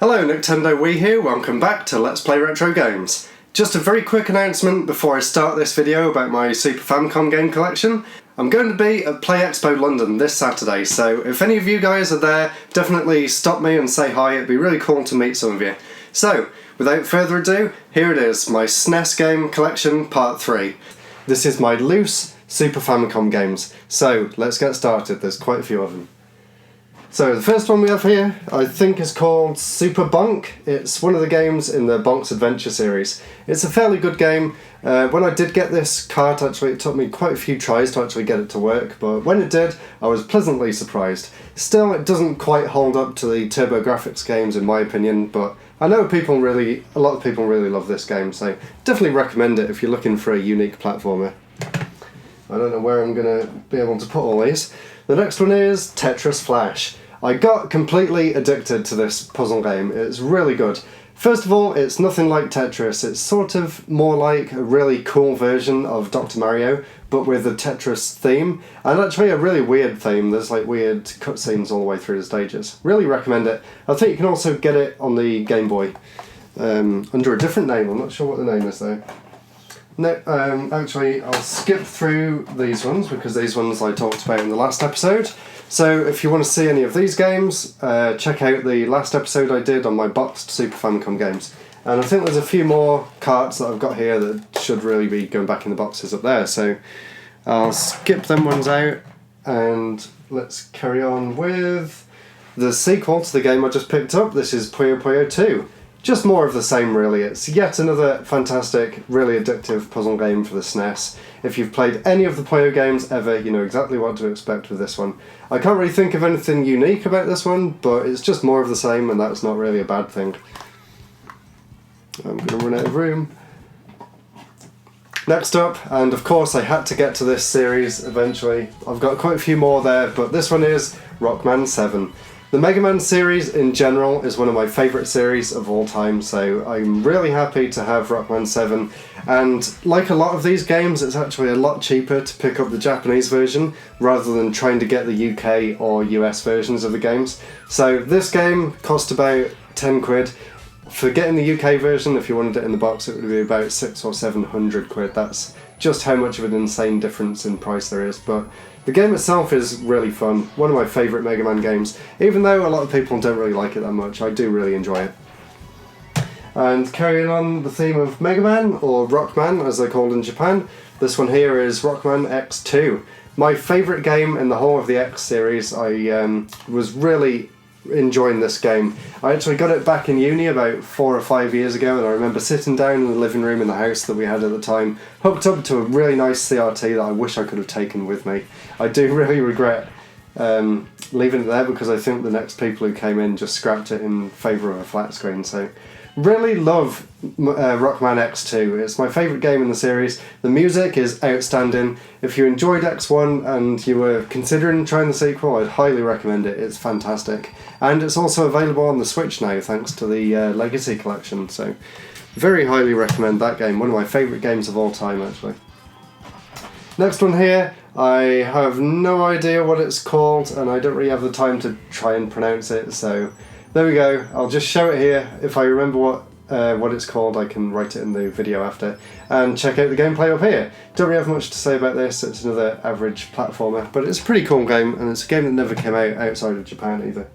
Hello Nintendo Wii here, welcome back to Let's Play Retro Games. Just a very quick announcement before I start this video about my Super Famicom game collection. I'm going to be at Play Expo London this Saturday, so if any of you guys are there, definitely stop me and say hi, it'd be really cool to meet some of you. So, without further ado, here it is, my Snes game collection part 3. This is my loose Super Famicom games, so let's get started, there's quite a few of them. So the first one we have here, I think is called Super Bonk. It's one of the games in the Bonk's Adventure series. It's a fairly good game. When I did get this cart, actually, it took me quite a few tries to actually get it to work, but when it did, I was pleasantly surprised. Still, it doesn't quite hold up to the TurboGrafx games in my opinion, but I know a lot of people really love this game, so definitely recommend it if you're looking for a unique platformer. I don't know where I'm going to be able to put all these. The next one is Tetris Flash. I got completely addicted to this puzzle game. It's really good. First of all, it's nothing like Tetris. It's sort of more like a really cool version of Dr. Mario, but with a Tetris theme, and actually a really weird theme. There's like weird cutscenes all the way through the stages. Really recommend it. I think you can also get it on the Game Boy under a different name. I'm not sure what the name is though. No, actually, I'll skip through these ones because these ones I talked about in the last episode. So if you want to see any of these games, check out the last episode I did on my boxed Super Famicom games. And I think there's a few more carts that I've got here that should really be going back in the boxes up there. So I'll skip them ones out and let's carry on with the sequel to the game I just picked up. This is Puyo Puyo 2. Just more of the same really. It's yet another fantastic, really addictive puzzle game for the Snes. If you've played any of the Puyo games ever, you know exactly what to expect with this one. I can't really think of anything unique about this one, but it's just more of the same and that's not really a bad thing. I'm going to run out of room. Next up, and of course I had to get to this series eventually. I've got quite a few more there, but this one is Rockman 7. The Mega Man series in general is one of my favourite series of all time, so I'm really happy to have Rockman 7, and like a lot of these games it's actually a lot cheaper to pick up the Japanese version rather than trying to get the UK or US versions of the games. So this game cost about 10 quid. For getting the UK version, if you wanted it in the box, it would be about 600 or 700 quid. That's just how much of an insane difference in price there is, but the game itself is really fun, one of my favourite Mega Man games. Even though a lot of people don't really like it that much, I do really enjoy it. And carrying on the theme of Mega Man, or Rockman as they're called in Japan, this one here is Rockman X2. My favourite game in the whole of the X series. I was really enjoying this game. I actually got it back in uni about 4 or 5 years ago, and I remember sitting down in the living room in the house that we had at the time, hooked up to a really nice CRT that I wish I could have taken with me. I do really regret leaving it there because I think the next people who came in just scrapped it in favour of a flat screen. So really love Rockman X2. It's my favourite game in the series. The music is outstanding. If you enjoyed X1 and you were considering trying the sequel, I'd highly recommend it. It's fantastic. And it's also available on the Switch now thanks to the Legacy Collection. So very highly recommend that game. One of my favourite games of all time actually. Next one here, I have no idea what it's called and I don't really have the time to try and pronounce it, so there we go. I'll just show it here. If I remember what it's called, I can write it in the video after. And check out the gameplay up here. Don't really have much to say about this. It's another average platformer, but it's a pretty cool game, and it's a game that never came out outside of Japan either.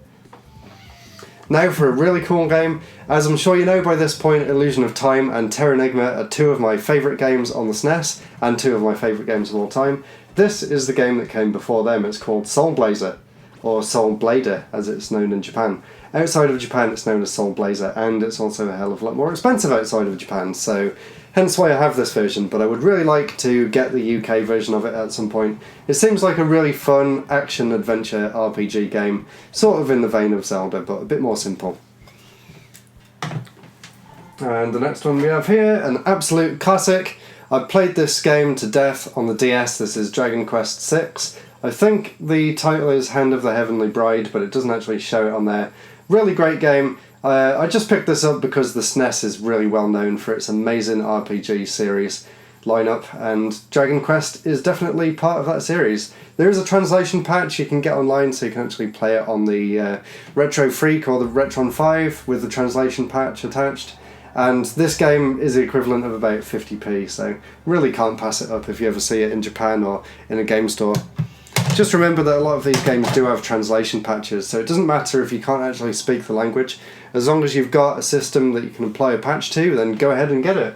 Now for a really cool game. As I'm sure you know by this point, Illusion of Time and Terra Enigma are two of my favourite games on the Snes, and two of my favourite games of all time. This is the game that came before them. It's called Soul Blazer, or Soul Blader as it's known in Japan. Outside of Japan it's known as Soul Blazer, and it's also a hell of a lot more expensive outside of Japan, so hence why I have this version, but I would really like to get the UK version of it at some point. It seems like a really fun action-adventure RPG game, sort of in the vein of Zelda, but a bit more simple. And the next one we have here, an absolute classic. I played this game to death on the DS. This is Dragon Quest VI. I think the title is Hand of the Heavenly Bride, but it doesn't actually show it on there. Really great game. I just picked this up because the Snes is really well known for its amazing RPG series. lineup, and Dragon Quest is definitely part of that series. There is a translation patch you can get online, so you can actually play it on the Retro Freak or the Retron 5 with the translation patch attached. And this game is the equivalent of about 50p, so really can't pass it up if you ever see it in Japan or in a game store. Just remember that a lot of these games do have translation patches, so it doesn't matter if you can't actually speak the language. As long as you've got a system that you can apply a patch to, then go ahead and get it.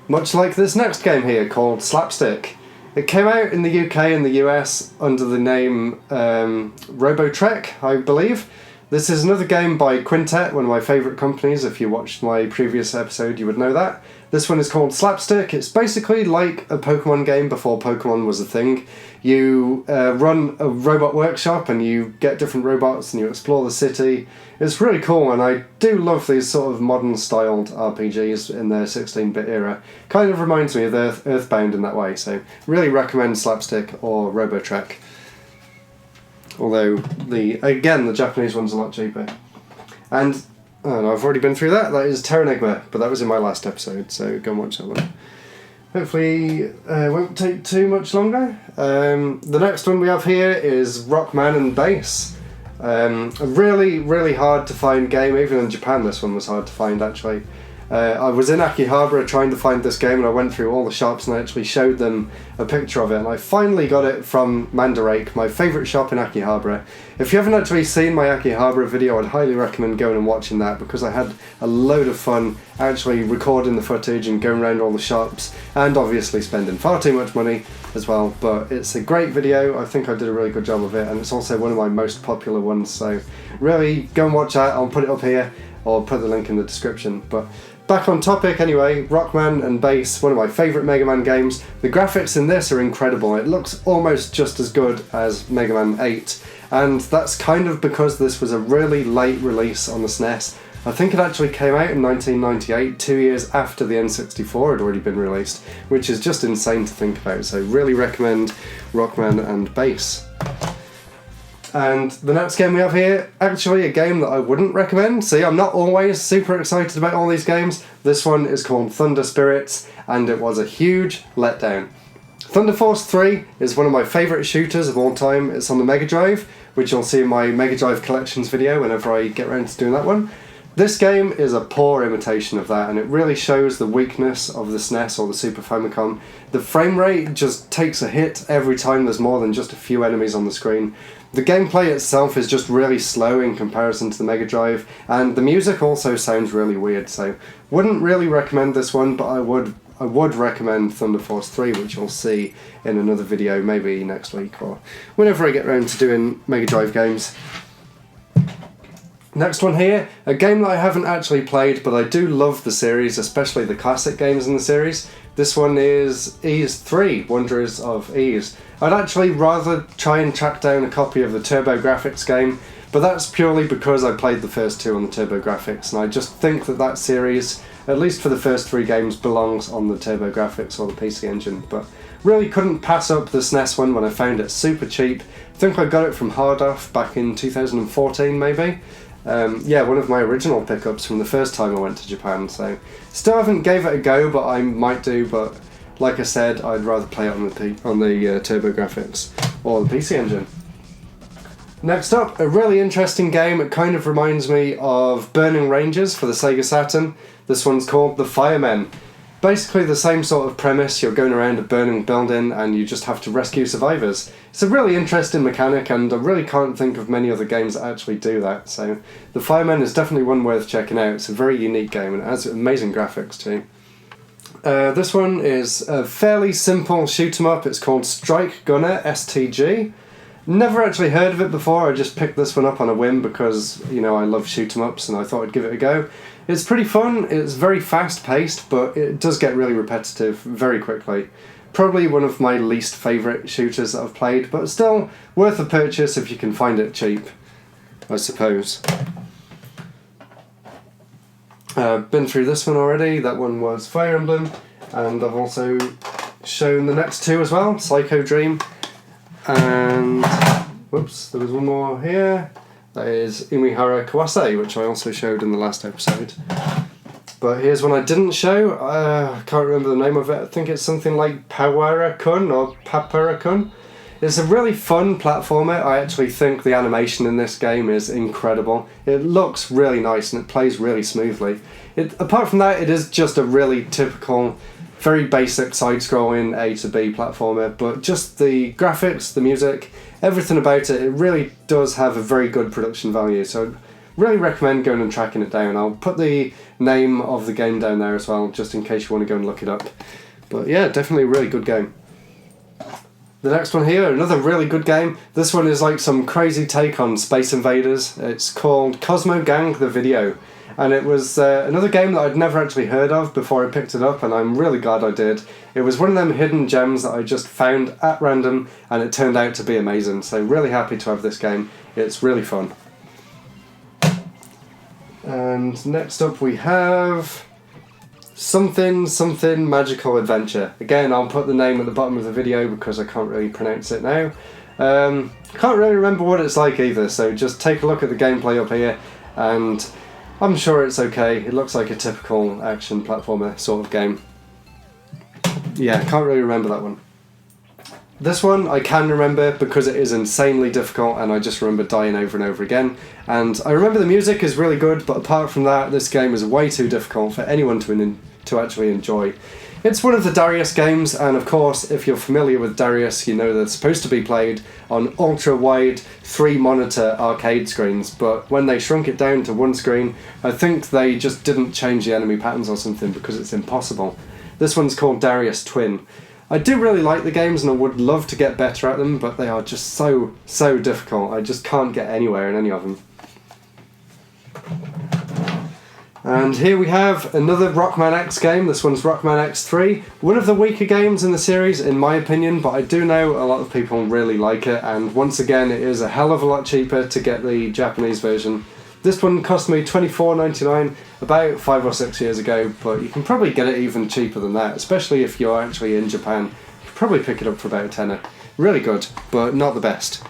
Much like this next game here, called Slapstick. It came out in the UK and the US under the name Robotrek, I believe. This is another game by Quintet, one of my favourite companies. If you watched my previous episode, you would know that. This one is called Slapstick. It's basically like a Pokemon game before Pokemon was a thing. You run a robot workshop and you get different robots and you explore the city. It's really cool, and I do love these sort of modern-styled RPGs in their 16-bit era. Kind of reminds me of Earthbound in that way, so really recommend Slapstick or Robotrek. Although, the Japanese one's a lot cheaper. And I've already been through that. That is Terranigma, but that was in my last episode, so go and watch that one. Hopefully it won't take too much longer. The next one we have here is Rockman and Bass. A really, really hard to find game. Even in Japan this one was hard to find, actually. I was in Akihabara trying to find this game, and I went through all the shops and I actually showed them a picture of it, and I finally got it from Mandarake, my favourite shop in Akihabara. If you haven't actually seen my Akihabara video, I'd highly recommend going and watching that, because I had a load of fun actually recording the footage and going around all the shops, and obviously spending far too much money as well, but it's a great video. I think I did a really good job of it, and it's also one of my most popular ones, so really go and watch that. I'll put it up here, or put the link in the description. But back on topic anyway, Rockman and Bass, one of my favourite Mega Man games. The graphics in this are incredible. It looks almost just as good as Mega Man 8, and that's kind of because this was a really late release on the Snes. I think it actually came out in 1998, 2 years after the N64 had already been released, which is just insane to think about, so really recommend Rockman and Bass. And the next game we have here, actually a game that I wouldn't recommend. See, I'm not always super excited about all these games. This one is called Thunder Spirits, and it was a huge letdown. Thunder Force 3 is one of my favourite shooters of all time. It's on the Mega Drive, which you'll see in my Mega Drive Collections video whenever I get around to doing that one. This game is a poor imitation of that, and it really shows the weakness of the Snes or the Super Famicom. The frame rate just takes a hit every time there's more than just a few enemies on the screen. The gameplay itself is just really slow in comparison to the Mega Drive, and the music also sounds really weird, so wouldn't really recommend this one, but I would recommend Thunder Force 3, which you'll see in another video, maybe next week or whenever I get around to doing Mega Drive games. Next one here, a game that I haven't actually played, but I do love the series, especially the classic games in the series. This one is Ys 3, Wanderers of Ys. I'd actually rather try and track down a copy of the TurboGrafx game, but that's purely because I played the first two on the TurboGrafx, and I just think that that series, at least for the first three games, belongs on the TurboGrafx or the PC Engine, but really couldn't pass up the SNES one when I found it super cheap. I think I got it from Hard Off back in 2014 maybe. Yeah, one of my original pickups from the first time I went to Japan, so still haven't gave it a go, but I might do, but like I said, I'd rather play it on the TurboGrafx or the PC Engine. Next up, a really interesting game. It kind of reminds me of Burning Rangers for the Sega Saturn. This one's called The Fireman. Basically the same sort of premise. You're going around a burning building and you just have to rescue survivors. It's a really interesting mechanic, and I really can't think of many other games that actually do that, so The Fireman is definitely one worth checking out. It's a very unique game and it has amazing graphics too. This one is a fairly simple shoot 'em up. It's called Strike Gunner Stg. Never actually heard of it before. I just picked this one up on a whim because, you know, I love shoot 'em ups and I thought I'd give it a go. It's pretty fun. It's very fast paced, but it does get really repetitive very quickly. Probably one of my least favourite shooters that I've played, but still worth a purchase if you can find it cheap, I suppose. Been through this one already. That one was Fire Emblem, and I've also shown the next two as well, Psycho Dream, and whoops, there was one more here. That is Umihara Kawase, which I also showed in the last episode. But here's one I didn't show. I can't remember the name of it. I think it's something like Pawara-kun or Papara-kun. It's a really fun platformer. I actually think the animation in this game is incredible. It looks really nice and it plays really smoothly. Apart from that, it is just a really typical, very basic side-scrolling A to B platformer, but just the graphics, the music, everything about it, it really does have a very good production value. So I'd really recommend going and tracking it down. I'll put the name of the game down there as well, just in case you want to go and look it up. But yeah, definitely a really good game. The next one here, another really good game. This one is like some crazy take on Space Invaders. It's called Cosmo Gang the Video. And it was another game that I'd never actually heard of before I picked it up, and I'm really glad I did. It was one of them hidden gems that I just found at random, and it turned out to be amazing. So really happy to have this game. It's really fun. And next up we have Something Magical Adventure. Again, I'll put the name at the bottom of the video because I can't really pronounce it now. Can't really remember what it's like either, so just take a look at the gameplay up here, and I'm sure it's okay. It looks like a typical action platformer sort of game. Yeah, can't really remember that one. This one I can remember because it is insanely difficult and I just remember dying over and over again. And I remember the music is really good, but apart from that, this game is way too difficult for anyone to actually enjoy. It's one of the Darius games, and of course, if you're familiar with Darius, you know they're supposed to be played on ultra-wide 3-monitor arcade screens, but when they shrunk it down to one screen, I think they just didn't change the enemy patterns or something because it's impossible. This one's called Darius Twin. I do really like the games and I would love to get better at them, but they are just so difficult. I just can't get anywhere in any of them. And here we have another Rockman X game. This one's Rockman X2. One of the weaker games in the series, in my opinion, but I do know a lot of people really like it, and once again, it is a hell of a lot cheaper to get the Japanese version. This one cost me $24.99 about 5 or 6 years ago, but you can probably get it even cheaper than that, especially if you're actually in Japan. You can probably pick it up for about a tenner. Really good, but not the best.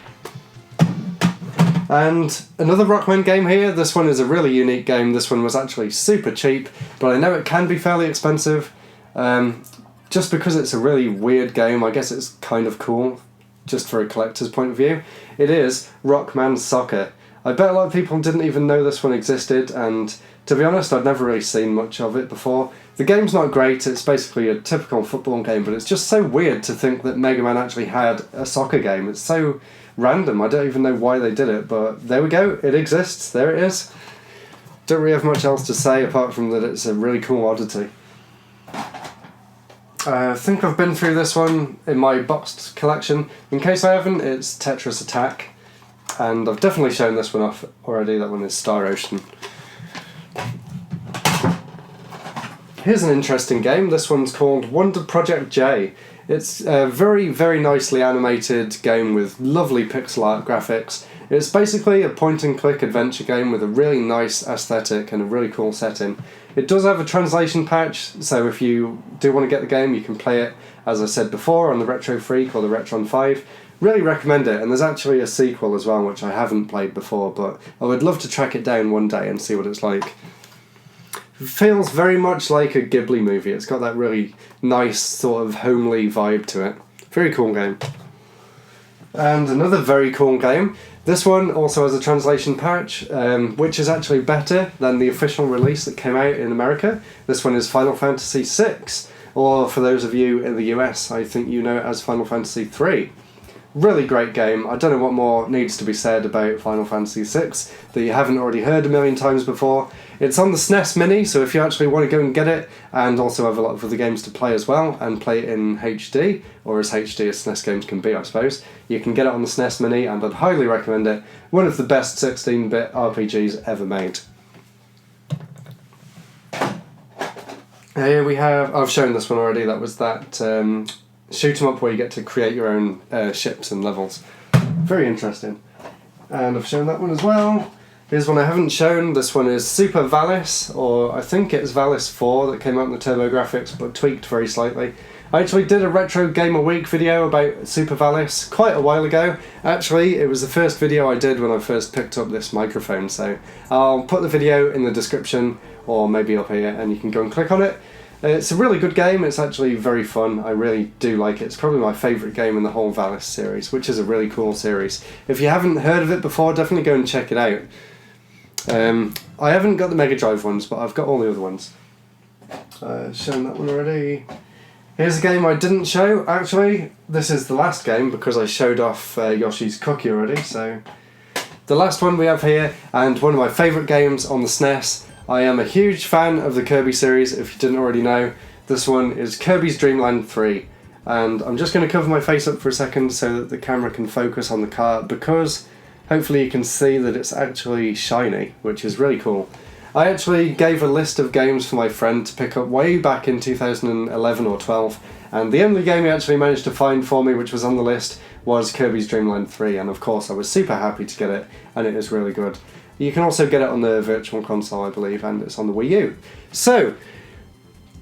And another Rockman game here. This one is a really unique game. This one was actually super cheap, but I know it can be fairly expensive. Just because it's a really weird game, I guess it's kind of cool, just for a collector's point of view. It is Rockman Soccer. I bet a lot of people didn't even know this one existed, and to be honest, I'd never really seen much of it before. The game's not great, it's basically a typical football game, but it's just so weird to think that Mega Man actually had a soccer game. It's so random, I don't even know why they did it, but there we go, it exists, there it is. Don't really have much else to say apart from that it's a really cool oddity. I think I've been through this one in my boxed collection. In case I haven't, it's Tetris Attack. And I've definitely shown this one off already. That one is Star Ocean. Here's an interesting game. This one's called Wonder Project J. It's a very nicely animated game with lovely pixel art graphics. It's basically a point-and-click adventure game with a really nice aesthetic and a really cool setting. It does have a translation patch, so if you do want to get the game, you can play it, as I said before, on the Retro Freak or the Retron 5. Really recommend it, and there's actually a sequel as well, which I haven't played before, but I would love to track it down one day and see what it's like. It feels very much like a Ghibli movie. It's got that really nice, sort of homely vibe to it. Very cool game. And another very cool game. This one also has a translation patch, which is actually better than the official release that came out in America. This one is Final Fantasy VI, or for those of you in the US, I think you know it as Final Fantasy III. Really great game. I don't know what more needs to be said about Final Fantasy VI that you haven't already heard a million times before. It's on the Snes Mini, so if you actually want to go and get it, and also have a lot of other games to play as well, and play it in HD, or as HD as SNES games can be, I suppose, you can get it on the Snes Mini, and I'd highly recommend it. One of the best 16-bit RPGs ever made. Here we have... I've shown this one already. That was that... shoot 'em up where you get to create your own ships and levels. Very interesting. And I've shown that one as well. Here's one I haven't shown. This one is Super Valis, or I think it's Valis 4 that came out in the TurboGrafx, but tweaked very slightly. I actually did a Retro Gamer Week video about Super Valis quite a while ago. Actually, it was the first video I did when I first picked up this microphone, so I'll put the video in the description or maybe up here and you can go and click on it. It's a really good game, it's actually very fun, I really do like it. It's probably my favourite game in the whole Valis series, which is a really cool series. If you haven't heard of it before, definitely go and check it out. I haven't got the Mega Drive ones, but I've got all the other ones. Shown that one already. Here's a game I didn't show, actually. This is the last game because I showed off Yoshi's Cookie already, so... The last one we have here, and one of my favourite games on the Snes. I am a huge fan of the Kirby series, if you didn't already know. This one is Kirby's Dreamland 3. And I'm just going to cover my face up for a second so that the camera can focus on the car, because hopefully you can see that it's actually shiny, which is really cool. I actually gave a list of games for my friend to pick up way back in 2011 or 12, and the only game he actually managed to find for me which was on the list was Kirby's Dreamland 3, and of course I was super happy to get it, and it is really good. You can also get it on the Virtual Console, I believe, and it's on the Wii U. So,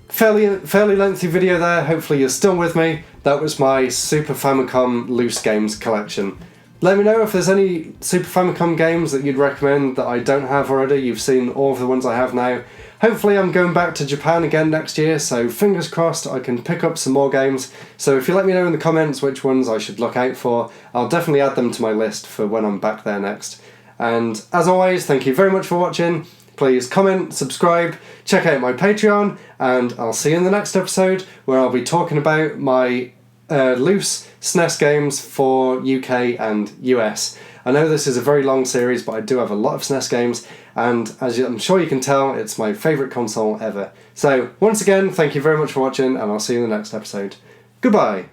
fairly lengthy video there, hopefully you're still with me. That was my Super Famicom loose games collection. Let me know if there's any Super Famicom games that you'd recommend that I don't have already. You've seen all of the ones I have now. Hopefully I'm going back to Japan again next year, so fingers crossed I can pick up some more games. So if you let me know in the comments which ones I should look out for, I'll definitely add them to my list for when I'm back there next. And as always, thank you very much for watching. Please comment, subscribe, check out my Patreon, and I'll see you in the next episode where I'll be talking about my loose SNES games for UK and US. I know this is a very long series, but I do have a lot of SNES games, and as I'm sure you can tell, it's my favourite console ever. So, once again, thank you very much for watching, and I'll see you in the next episode. Goodbye!